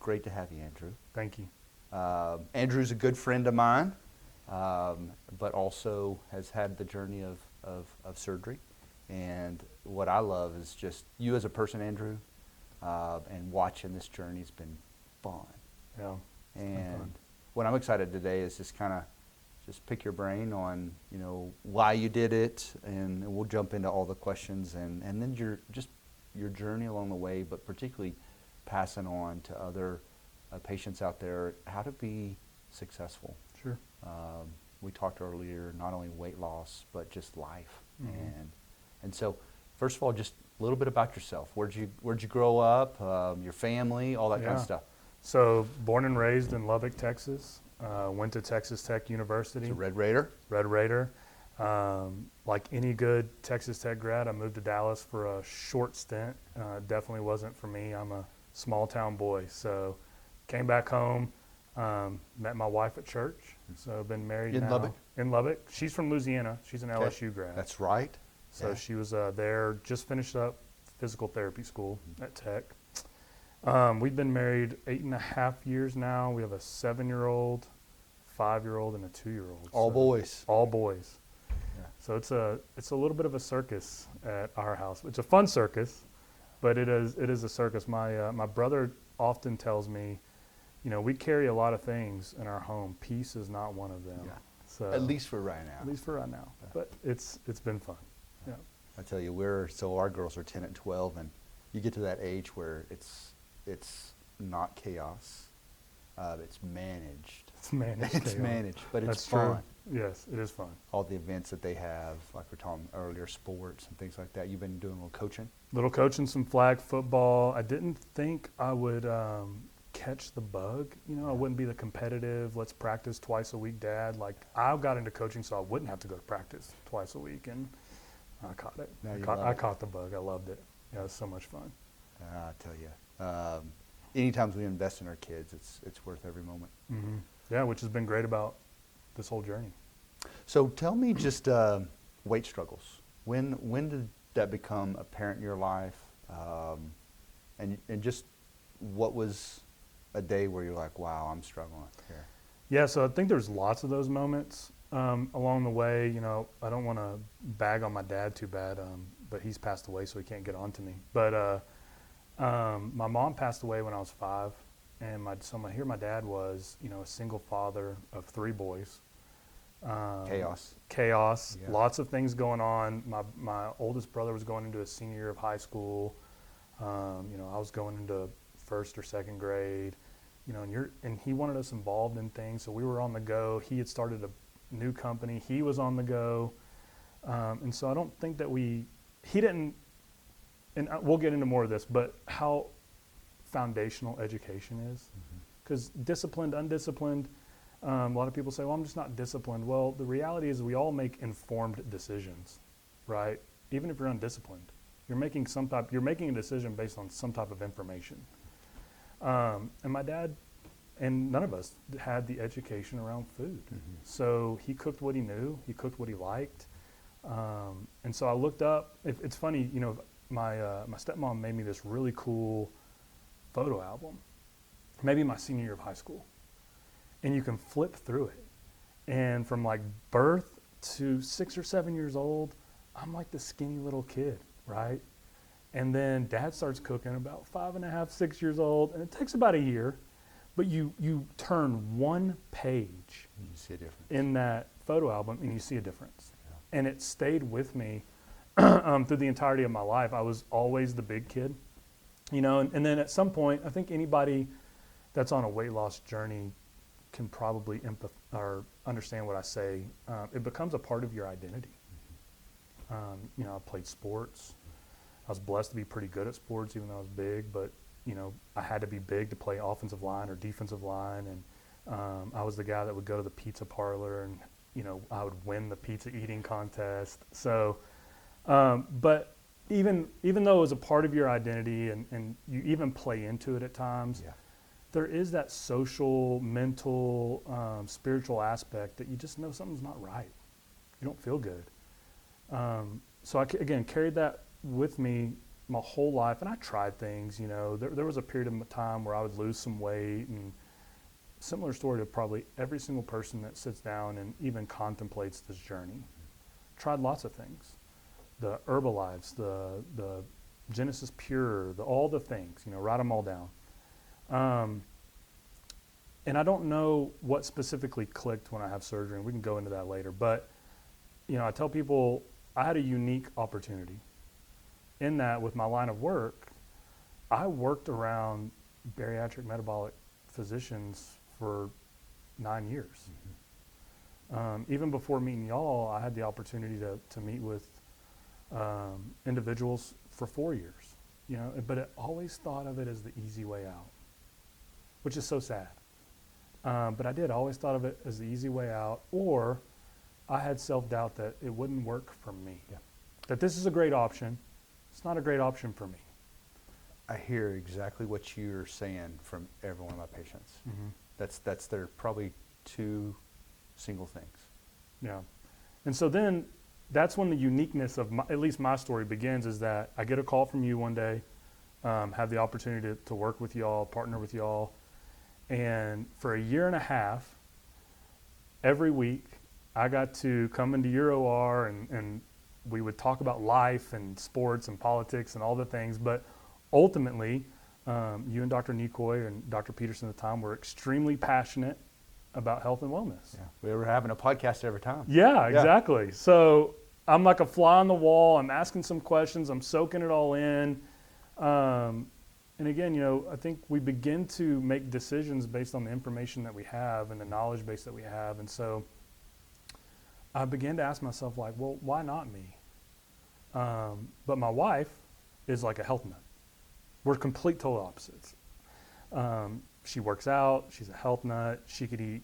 great to have you, Andrew. Thank you. Andrew's a good friend of mine, but also has had the journey of surgery. And what I love is just you as a person, Andrew, and watching this journey has been fun. Yeah. And what I'm excited today is just kind of just pick your brain on, why you did it, and we'll jump into all the questions and then your journey along the way, but particularly passing on to other patients out there how to be successful. Sure. We talked earlier, not only weight loss, but just life. Mm-hmm. And so, first of all, just a little bit about yourself. Where'd you grow up, your family, all that kind of stuff? So, born and raised in Lubbock, Texas. Went to Texas Tech University. So Red Raider? Red Raider. Like any good Texas Tech grad, I moved to Dallas for a short stint. Definitely wasn't for me. I'm a small town boy. So, came back home, met my wife at church. So, I've been married now. Lubbock? In Lubbock. She's from Louisiana. She's an LSU grad. That's right. So she was there, just finished up physical therapy school at Tech. We've been married 8.5 years now. We have a 7-year-old, 5-year-old, and a 2-year-old. All boys. All boys. Yeah. So it's a little bit of a circus at our house. It's a fun circus, but it is a circus. My brother often tells me, we carry a lot of things in our home. Peace is not one of them. Yeah. So At least for right now. At least for right now. Yeah. But it's been fun. Yeah. I tell you, our girls are 10 and 12, and you get to that age where it's not chaos. It's managed. It's managed. It's managed, but it's That's fun. True. Yes, it is fun. All the events that they have, like we were talking earlier, sports and things like that. You've been doing a little coaching? Little coaching, some flag football. I didn't think I would catch the bug. I wouldn't be the competitive, let's practice twice a week dad. Like, I got into coaching so I wouldn't have to go to practice twice a week, and I caught it. I caught the bug. I loved it. Yeah, it was so much fun. I tell you, anytime we invest in our kids, it's worth every moment. Mm-hmm. Yeah, which has been great about this whole journey. So tell me just weight struggles. When did that become apparent in your life? And just what was a day where you're like, wow, I'm struggling here? Yeah, so I think there's lots of those moments along the way. I don't want to bag on my dad too bad, but he's passed away, so he can't get on to me. But my mom passed away when I was 5, and my dad was, a single father of 3 boys. Chaos. Yeah. Lots of things going on. My oldest brother was going into his senior year of high school. I was going into 1st or 2nd grade. And he wanted us involved in things, so we were on the go. He had started a new company. He was on the go. And so I don't think that he didn't, and we'll get into more of this, but how foundational education is. Because disciplined, undisciplined, a lot of people say, well, I'm just not disciplined. Well, the reality is we all make informed decisions, right? Even if you're undisciplined, you're making a decision based on some type of information. And my dad and none of us had the education around food. Mm-hmm. So he cooked what he knew. He cooked what he liked. And so I looked up. It's funny, my stepmom made me this really cool photo album, maybe my senior year of high school. And you can flip through it. And from like birth to 6 or 7 years old, I'm like the skinny little kid, right? And then dad starts cooking about 5.5, 6 years old, and it takes about a year, but you turn one page you see a difference in that photo album and you see a difference. Yeah. And it stayed with me through the entirety of my life. I was always the big kid, and then at some point, I think anybody that's on a weight loss journey can probably or understand what I say. It becomes a part of your identity. I played sports. I was blessed to be pretty good at sports, even though I was big, but, I had to be big to play offensive line or defensive line. And I was the guy that would go to the pizza parlor and, I would win the pizza eating contest. So, but even though it was a part of your identity and you even play into it at times, yeah, there is that social, mental, spiritual aspect that you just know something's not right. You don't feel good. So I, again, carried that with me my whole life, and I tried things, you know, there was a period of time where I would lose some weight, and similar story to probably every single person that sits down and even contemplates this journey. Tried lots of things, the Herbalives, the Genesis Pure, all the things, you know, write them all down. And I don't know what specifically clicked when I have surgery, and we can go into that later. But, you know, I tell people I had a unique opportunity in that with my line of work, I worked around bariatric metabolic physicians for 9 years. Even before meeting y'all, I had the opportunity to meet with individuals for 4 years, you know, but I always thought of it as the easy way out, which is so sad. But I always thought of it as the easy way out, or I had self-doubt that it wouldn't work for me. Yeah. That this is a great option. It's not a great option for me. I hear exactly what you're saying from every one of my patients. Mm-hmm. That's their probably two single things. Yeah. And so then that's when the uniqueness of at least my story begins, is that I get a call from you one day, have the opportunity to work with y'all, partner with y'all. And for a year and a half, every week, I got to come into your OR and we would talk about life and sports and politics and all the things. But ultimately, you and Dr. Nikoy and Dr. Peterson at the time were extremely passionate about health and wellness. Yeah. We were having a podcast every time. Yeah, exactly. So I'm like a fly on the wall. I'm asking some questions. I'm soaking it all in. And again, you know, I think we begin to make decisions based on the information that we have and the knowledge base that we have. And so I began to ask myself, like, well, why not me? But my wife is like a health nut. We're complete total opposites. She works out. She's a health nut. She could eat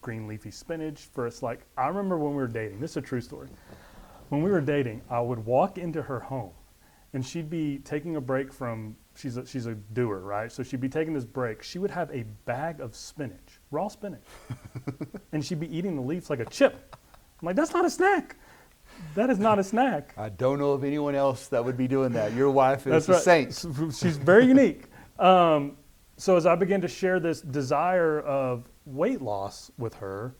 green leafy spinach for us. Like, I remember when we were dating, this is a true story. When we were dating, I would walk into her home and she'd be taking a break from, she's a doer, right? So she'd be taking this break. She would have a bag of spinach, raw spinach, and she'd be eating the leaves like a chip. I'm like, that's not a snack. That is not a snack. I don't know of anyone else that would be doing that. Your wife is That's a right. saint. She's very unique. So as I began to share this desire of weight loss with her,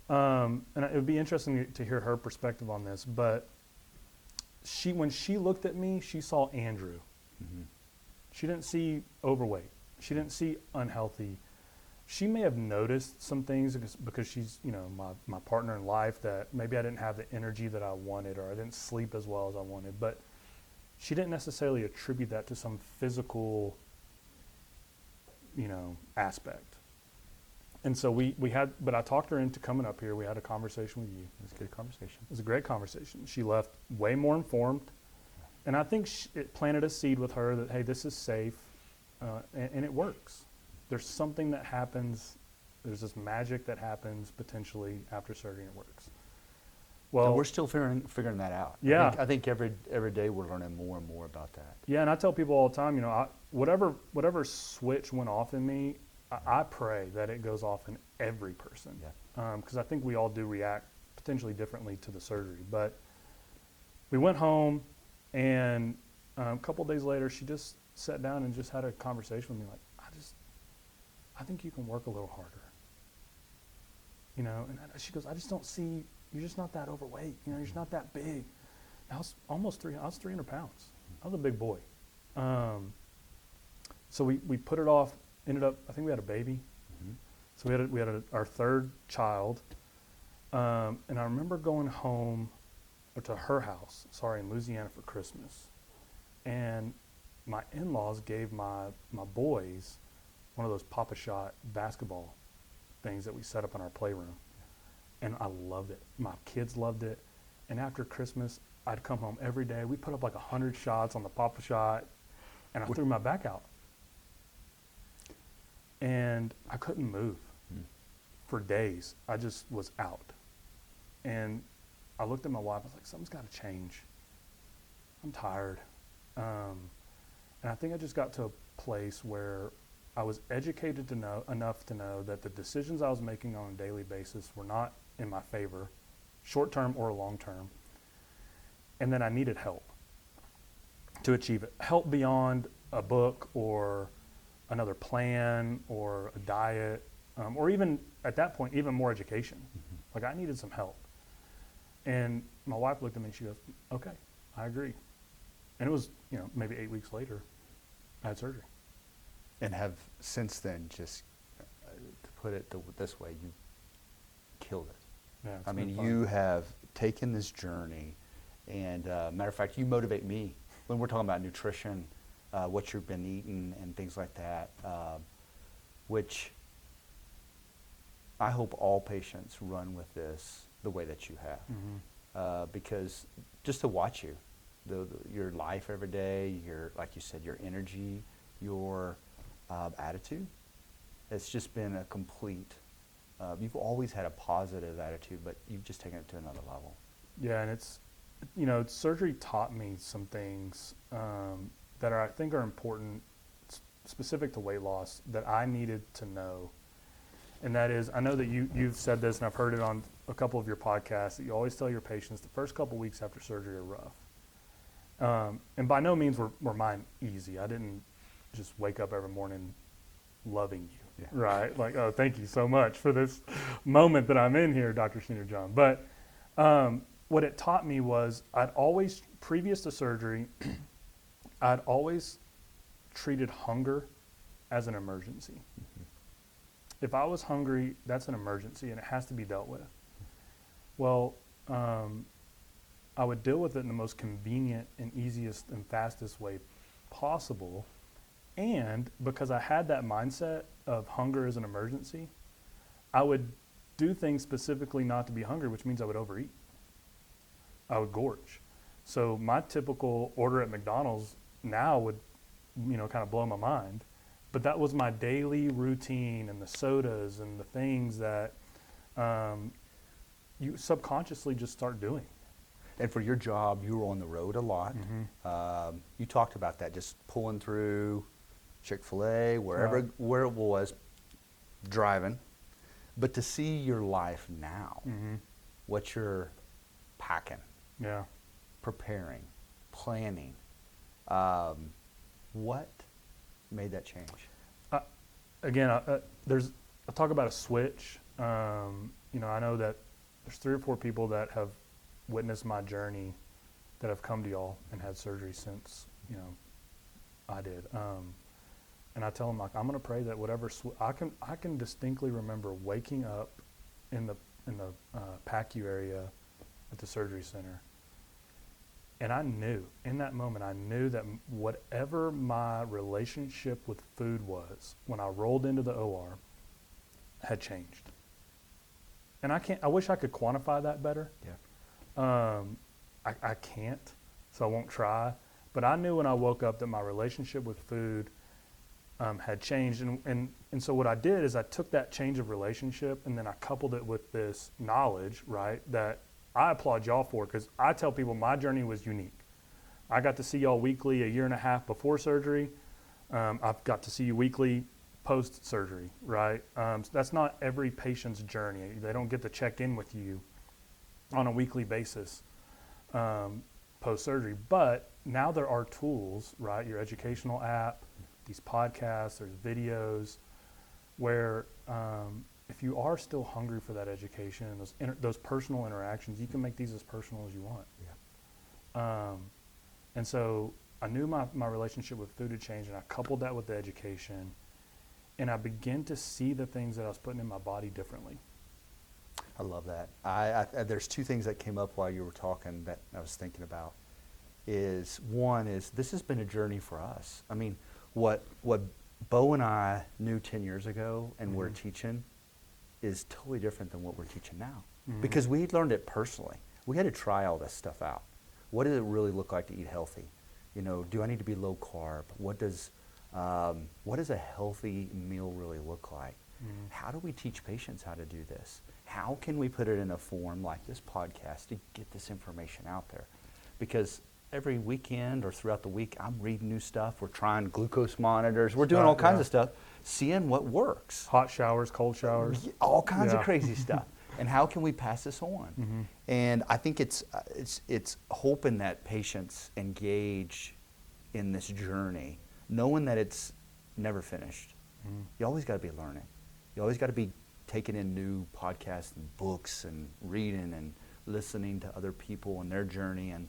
and it would be interesting to hear her perspective on this, but when she looked at me, she saw Andrew. Mm-hmm. She didn't see overweight. She didn't see unhealthy. She may have noticed some things because she's, you know, my partner in life, that maybe I didn't have the energy that I wanted, or I didn't sleep as well as I wanted, but she didn't necessarily attribute that to some physical, you know, aspect. And so but I talked her into coming up here. We had a conversation with you. It was a good conversation. It was a great conversation. She left way more informed. And I think it planted a seed with her that, hey, this is safe, and it works. There's something that happens. There's this magic that happens potentially after surgery, and it works. Well, and we're still figuring that out. Yeah. I think every day we're learning more and more about that. Yeah, and I tell people all the time, you know, whatever switch went off in me, I pray that it goes off in every person. Yeah. Because I think we all do react potentially differently to the surgery. But we went home, and a couple days later, she just sat down and just had a conversation with me, like, I think you can work a little harder. You know, and she goes, I just don't see, you're just not that overweight. You know, you're just not that big. I was 300 pounds. I was a big boy. So we put it off, ended up, I think we had a baby. Mm-hmm. So we had our third child. And I remember going home, or to her house, in Louisiana for Christmas. And my in-laws gave my boys one of those Papa-Shot basketball things that we set up in our playroom. And I loved it. My kids loved it. And after Christmas, I'd come home every day. We put up like 100 shots on the Papa-Shot, and I threw my back out. And I couldn't move for days. I just was out. And I looked at my wife. I was like, something's got to change. I'm tired. And I think I just got to a place where I was educated enough to know that the decisions I was making on a daily basis were not in my favor, short term or long term, and that I needed help to achieve it. Help beyond a book or another plan or a diet, or even at that point, even more education. Like I needed some help. And my wife looked at me and she goes, okay, I agree. And it was, maybe 8 weeks later, I had surgery. And have since then, just to put it this way, you killed it. Yeah, I mean, been fun. you have taken this journey, and matter of fact, you motivate me when we're talking about nutrition, what you've been eating and things like that, which I hope all patients run with this the way that you have, because just to watch you, your life every day, like you said, your energy, your attitude, it's just been a complete. You've always had a positive attitude, but you've just taken it to another level. Yeah, and it's, surgery taught me some things that I think are important, specific to weight loss, that I needed to know. And that is, I know that you've said this, and I've heard it on a couple of your podcasts, that you always tell your patients the first couple weeks after surgery are rough. And by no means were mine easy. I didn't just wake up every morning loving you, right? Like, oh, thank you so much for this moment that I'm in here, Dr. Senior John. But what it taught me was I'd always, previous to surgery, I'd always treated hunger as an emergency. If I was hungry, that's an emergency and it has to be dealt with. Well, I would deal with it in the most convenient and easiest and fastest way possible. And because I had that mindset of hunger as an emergency, I would do things specifically not to be hungry, which means I would overeat. I would gorge. So my typical order at McDonald's now would, kind of blow my mind. But that was my daily routine, and the sodas and the things that you subconsciously just start doing. And for your job, you were on the road a lot. You talked about that, just pulling through Chick-fil-A, where it was, driving. But to see your life now, what you're packing, preparing, planning, what made that change? Again, I talk about a switch. I know that there's 3 or 4 people that have witnessed my journey that have come to y'all and had surgery since, I did. And I tell them, like, I'm going to pray that whatever I can distinctly remember waking up in the PACU area at the surgery center. And I knew, in that moment, that whatever my relationship with food was when I rolled into the OR had changed. And I wish I could quantify that better. I can't, so I won't try. But I knew when I woke up that my relationship with food had changed. And so what I did is I took that change of relationship and then I coupled it with this knowledge, right, that I applaud y'all for, because I tell people my journey was unique. I got to see y'all weekly a year and a half before surgery. I've got to see you weekly post-surgery, right? So that's not every patient's journey. They don't get to check in with you on a weekly basis post-surgery. But now there are tools, right? Your educational app, these podcasts, there's videos where if you are still hungry for that education and those personal interactions, you can make these as personal as you want. And so I knew my relationship with food had changed, and I coupled that with the education, and I began to see the things that I was putting in my body differently. I love that. There's 2 things that came up while you were talking that I was thinking about. One is this has been a journey for us. I mean, what Bo and I knew 10 years ago and we're teaching is totally different than what we're teaching now. Because we learned it personally. We had to try all this stuff out. What does it really look like to eat healthy? Do I need to be low carb? What does a healthy meal really look like? How do we teach patients how to do this? How can we put it in a form like this podcast to get this information out there? Because every weekend or throughout the week, I'm reading new stuff. We're trying glucose monitors. We're doing all kinds of stuff, seeing what works. Hot showers, cold showers. All kinds of crazy stuff. And how can we pass this on? And I think it's hoping that patients engage in this journey, knowing that it's never finished. Mm-hmm. You always got to be learning. You always got to be taking in new podcasts and books and reading and listening to other people and their journey. And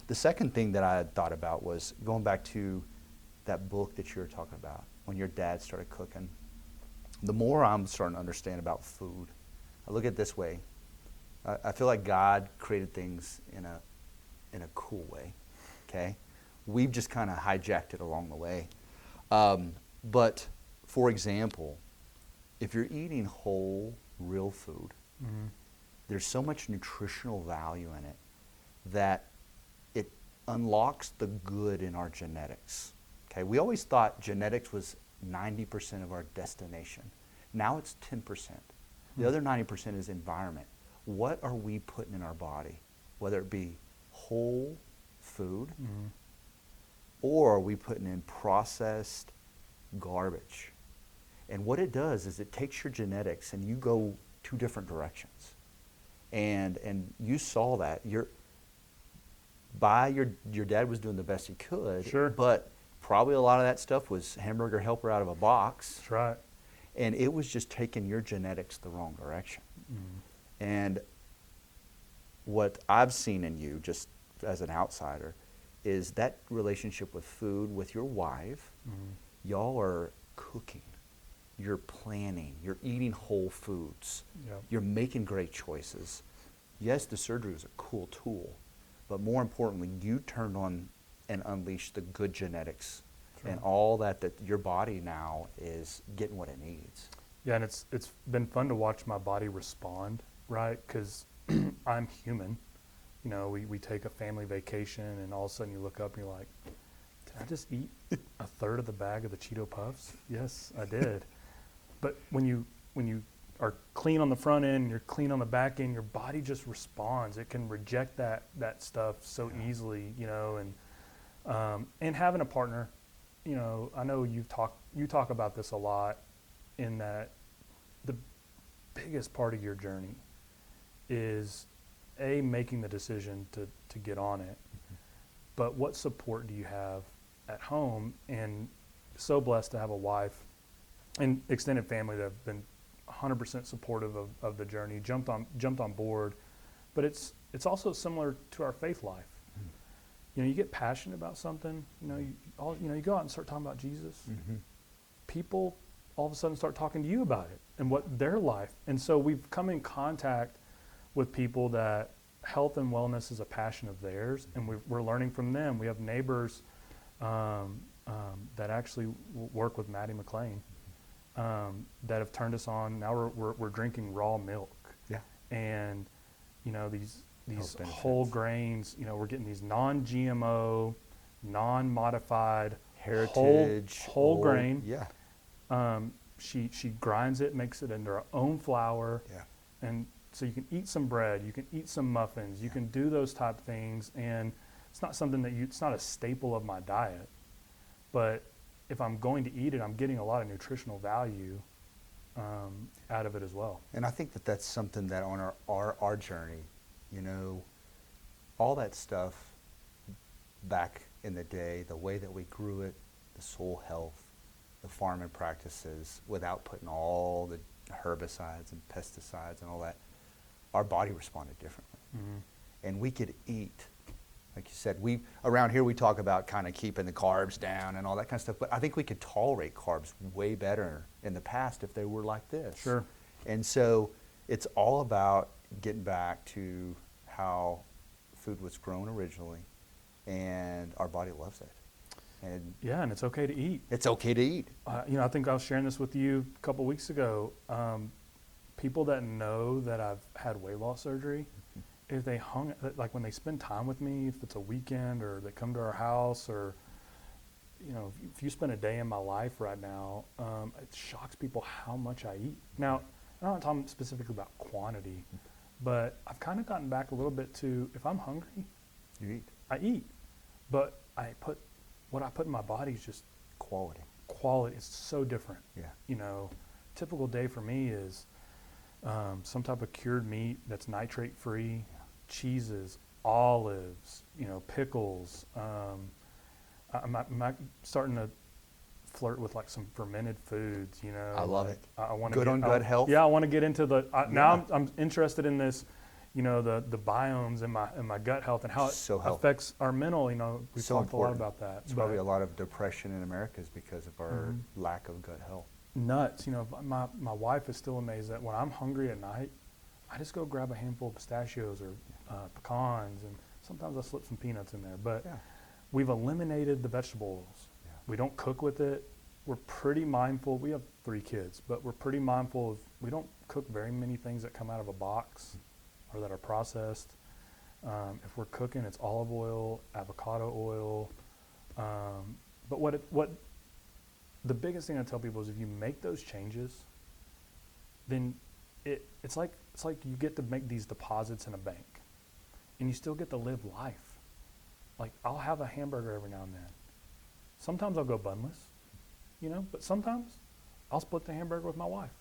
the second thing that I had thought about was going back to that book that you were talking about, when your dad started cooking. The more I'm starting to understand about food, I look at it this way. I feel like God created things in a cool way, okay? We've just kind of hijacked it along the way. But, for example, if you're eating whole, real food, Mm-hmm. there's so much nutritional value in it that it unlocks the good in our genetics. Okay, we always thought genetics was 90% of our destination. Now it's 10%. The other 90% is environment. What are we putting in our body? Whether it be whole food, Mm-hmm. or are we putting in processed garbage? And what it does is it takes your genetics and you go two different directions. And you saw that. Your dad was doing the best he could. Sure. But probably a lot of that stuff was hamburger helper out of a box. That's right. And it was just taking your genetics the wrong direction. Mm-hmm. And what I've seen in you, just as an outsider, is that relationship with food, with your wife. Mm-hmm. Y'all are cooking. You're planning. You're eating whole foods. Yep. You're making great choices. Yes, the surgery was a cool tool, but more importantly, you turned on and unleashed the good genetics. Sure. And all that your body now is getting what it needs. Yeah, and it's been fun to watch my body respond, right? Because I'm human. You know, we take a family vacation, and all of a sudden you look up and you're like, did I just eat a third of the bag of the Cheeto Puffs? Yes, I did. But when you are clean on the front end and you're clean on the back end, your body just responds. It can reject that stuff so easily, you know. And having a partner, you know, I know you talk about this a lot, in that the biggest part of your journey is making the decision to get on it. Mm-hmm. But what support do you have at home? And so blessed to have a wife and extended family that have been 100% supportive of the journey, jumped on board. But it's also similar to our faith life. Mm-hmm. You know, you get passionate about something. You know, you go out and start talking about Jesus. Mm-hmm. People all of a sudden start talking to you about it and what their life. And so we've come in contact with people that health and wellness is a passion of theirs, and we're learning from them. We have neighbors that actually work with Maddie McLean that have turned us on. Now we're drinking raw milk. Yeah. And you know, these Health benefits. whole grains. You know, we're getting these non-GMO, non-modified Heritage. whole grain. Yeah. She grinds it, makes it into her own flour. Yeah. And so you can eat some bread, you can eat some muffins, you can do those type of things, and it's not something it's not a staple of my diet. But if I'm going to eat it, I'm getting a lot of nutritional value out of it as well. And I think that's something that on our journey, you know, all that stuff back in the day, the way that we grew it, the soil health, the farming practices, without putting all the herbicides and pesticides and all that, our body responded differently. Mm-hmm. And we could eat, like you said, around here we talk about kind of keeping the carbs down and all that kind of stuff, but I think we could tolerate carbs way better in the past if they were like this. Sure. And so it's all about getting back to how food was grown originally, and our body loves it. And Yeah, and it's okay to eat. it's okay to eat. You know, I think I was sharing this with you a couple weeks ago. People that know that I've had weight loss surgery, if they like when they spend time with me, if it's a weekend or they come to our house, or, you know, if you spend a day in my life right now, it shocks people how much I eat. Now, I'm not talking specifically about quantity, but I've kind of gotten back a little bit to, if I'm hungry, You eat. I eat. But what I put in my body is just Quality. quality. It's so different. Yeah. You know, typical day for me is some type of cured meat that's nitrate free, cheeses, olives, you know, pickles, I'm starting to flirt with like some fermented foods, you know. I love like, it. I want Good on gut health. Yeah, I want to get into the. Now Yeah. I'm interested in this, you know, the biomes in my gut health and how it So healthy. affects our mental. You know, we've So talked important. a lot about that. It's probably a lot of depression in America is because of our lack of gut health. Nuts. You know, my wife is still amazed that when I'm hungry at night, I just go grab a handful of pistachios or pecans, and sometimes I slip some peanuts in there. But Yeah. we've eliminated the vegetable oils. Yeah. We don't cook with it. We're pretty mindful. We have 3 kids, but we're pretty mindful of we don't cook very many things that come out of a box or that are processed. If we're cooking, it's olive oil, avocado oil. But what the biggest thing I tell people is if you make those changes, then it's like you get to make these deposits in a bank, and you still get to live life. Like I'll have a hamburger every now and then. Sometimes I'll go bunless, you know, but sometimes I'll split the hamburger with my wife,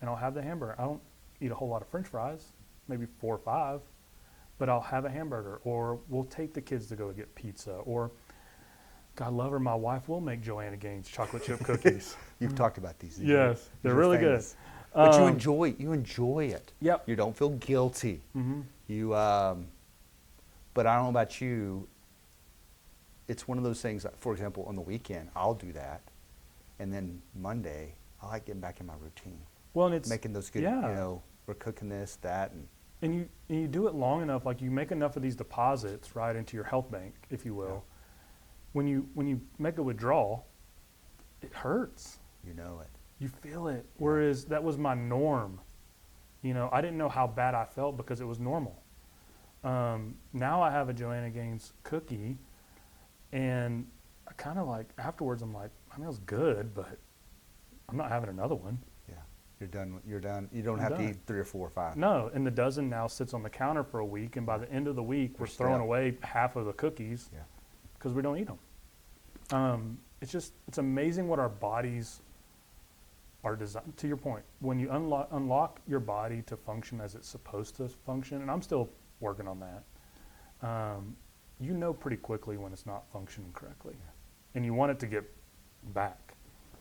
and I'll have the hamburger. I don't eat a whole lot of French fries, maybe 4 or 5, but I'll have a hamburger, or we'll take the kids to go get pizza, or God love her, my wife will make Joanna Gaines chocolate chip cookies. You've talked about these. Yes, they're really good. But you enjoy it. Yep. You don't feel guilty. Mm-hmm. But I don't know about you. It's one of those things. For example, on the weekend, I'll do that, and then Monday, I like getting back in my routine. Well, and it's making those good. yeah. You know, we're cooking this, that, and you do it long enough. Like you make enough of these deposits right into your health bank, if you will. Yeah. When you make a withdrawal, it hurts. You know it. You feel it. Whereas that was my norm. You know, I didn't know how bad I felt because it was normal. Now I have a Joanna Gaines cookie, and I kind of like, afterwards I'm like, I mean, it was good, but I'm not having another one. Yeah, you're done. You're done. You don't have to eat 3 or 4 or 5. No, and the dozen now sits on the counter for a week, and by the end of the week, we're throwing away half of the cookies because we don't eat them. It's amazing what our bodies are designed. To your point, when you unlock your body to function as it's supposed to function, and I'm still working on that, you know pretty quickly when it's not functioning correctly, and you want it to get back.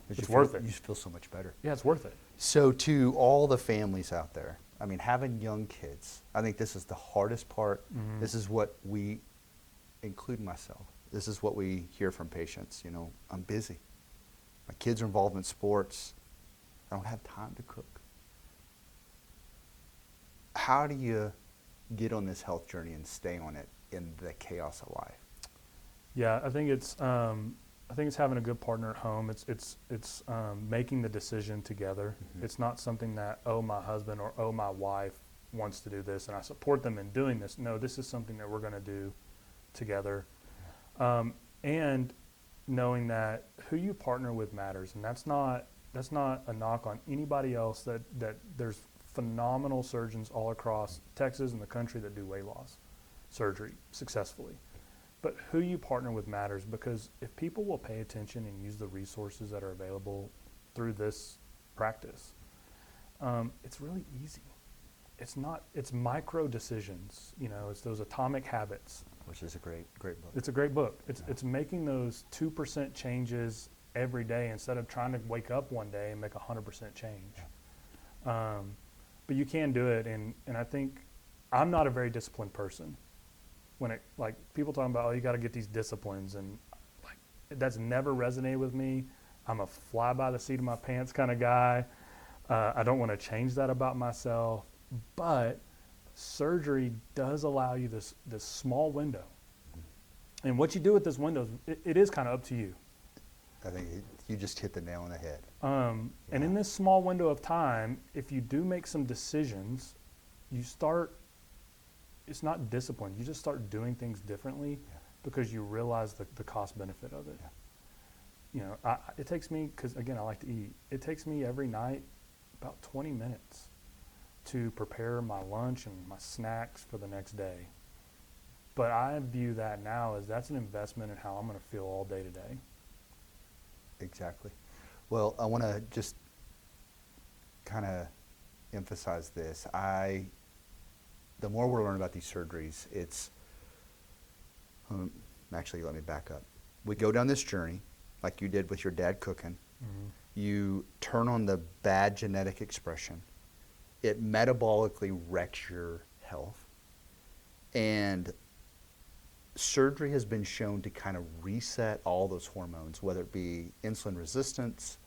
It's worth it. You feel so much better. Yeah, it's worth it. So to all the families out there, I mean, having young kids, I think this is the hardest part. Mm-hmm. This is what we, including myself, this is what we hear from patients. You know, I'm busy. My kids are involved in sports. I don't have time to cook. How do you get on this health journey and stay on it in the chaos of life? Yeah, I think it's having a good partner at home. It's making the decision together. Mm-hmm. It's not something that, oh, my husband or oh, my wife wants to do this and I support them in doing this. No, this is something that we're going to do together. And knowing that who you partner with matters, and that's not a knock on anybody else. That there's phenomenal surgeons all across Texas and the country that do weight loss surgery successfully. But who you partner with matters, because if people will pay attention and use the resources that are available through this practice, it's really easy. It's micro decisions, you know, it's those atomic habits. Which is a great book. It's a great book. It's making those 2% changes every day instead of trying to wake up one day and make 100% change. Yeah. But you can do it, and I think I'm not a very disciplined person. When it, like, people talking about, oh, you got to get these disciplines, and like that's never resonated with me. I'm a fly by the seat of my pants kind of guy. I don't want to change that about myself, but surgery does allow you this small window, and what you do with this window, it is kind of up to you. I think you just hit the nail on the head. And in this small window of time, if you do make some decisions, it's not discipline. You just start doing things differently because you realize the cost benefit of it. Yeah. You know, it takes me, because again, I like to eat. It takes me every night about 20 minutes to prepare my lunch and my snacks for the next day. But I view that now as that's an investment in how I'm going to feel all day today. Exactly. Well, I want to just kind of emphasize this. The more we're learning about these surgeries, it's, actually, let me back up. we go down this journey, like you did with your dad cooking. Mm-hmm. You turn on the bad genetic expression. It metabolically wrecks your health. And surgery has been shown to kind of reset all those hormones, whether it be insulin resistance,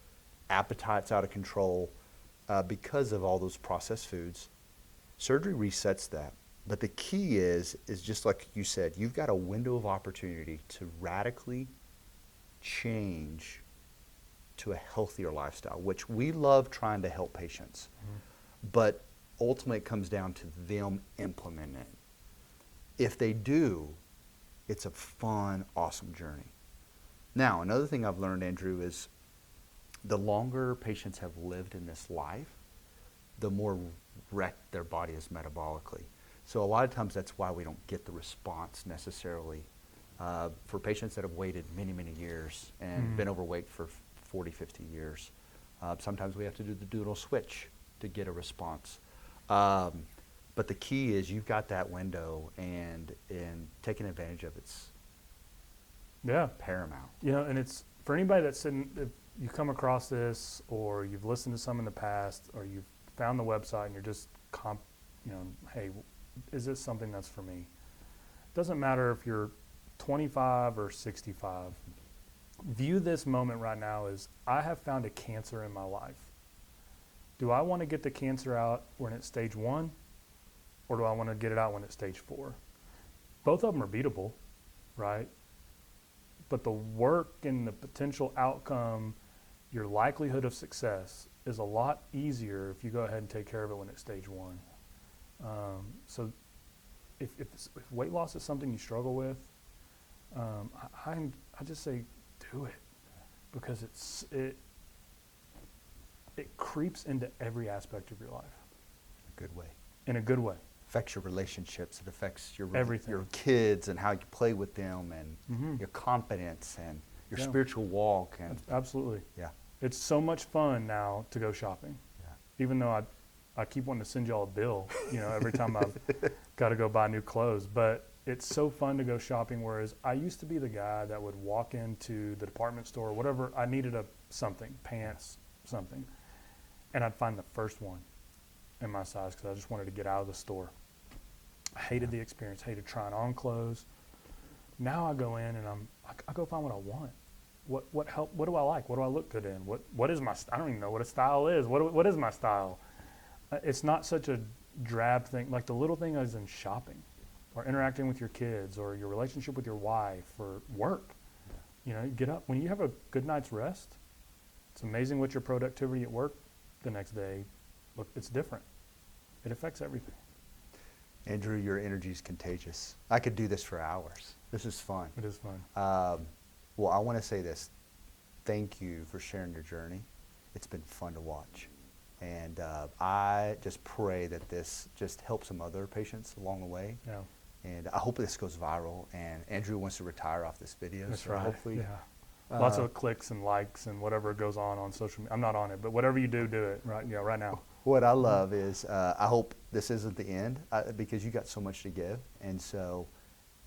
appetite's out of control, because of all those processed foods. Surgery resets that. But the key is just like you said, you've got a window of opportunity to radically change to a healthier lifestyle, which we love trying to help patients. Mm-hmm. But ultimately it comes down to them implementing it. If they do, it's a fun, awesome journey. Now, another thing I've learned, Andrew, is the longer patients have lived in this life, the more wrecked their body is metabolically. So a lot of times that's why we don't get the response necessarily for patients that have waited many, many years and been overweight for 40, 50 years. Sometimes we have to do the doodle switch to get a response. But the key is you've got that window, and taking advantage of it's paramount. You know, and it's for anybody that's sitting, if you come across this or you've listened to some in the past or you've found the website and you're just, hey, is this something that's for me? Doesn't matter if you're 25 or 65. View this moment right now as I have found a cancer in my life. Do I want to get the cancer out when it's stage 1? Or do I want to get it out when it's stage 4? Both of them are beatable, right? But the work and the potential outcome, your likelihood of success is a lot easier if you go ahead and take care of it when it's stage 1. So if weight loss is something you struggle with, I just say do it, because it creeps into every aspect of your life. Good way. In a good way. Affects your relationships. It affects your everything. Your kids and how you play with them, and your confidence and your spiritual walk. And absolutely. Yeah. It's so much fun now to go shopping. Yeah. Even though I keep wanting to send y'all a bill, every time I've got to go buy new clothes. But it's so fun to go shopping, whereas I used to be the guy that would walk into the department store, whatever, I needed something, pants, something, and I'd find the first one in my size because I just wanted to get out of the store. I hated the experience, hated trying on clothes. Now I go in and I go find what I want. What do I like? What do I look good in? What is my, I don't even know what a style is. What is my style? It's not such a drab thing, like the little thing is in shopping or interacting with your kids or your relationship with your wife or work. Get up. When you have a good night's rest, it's amazing what your productivity at work the next day, look, it's different. It affects everything. Andrew, your energy is contagious. I could do this for hours. This is fun. It is fun. Well, I want to say this. Thank you for sharing your journey. It's been fun to watch. And I just pray that this just helps some other patients along the way. Yeah. And I hope this goes viral. And Andrew wants to retire off this video. That's so right. Hopefully, lots of clicks and likes and whatever goes on social media. I'm not on it, but whatever you do it right. Yeah, right now. What I love is I hope this isn't the end because you got so much to give. And so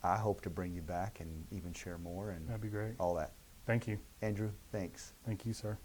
I hope to bring you back and even share more and that'd be great. All that. Thank you. Andrew, thanks. Thank you, sir.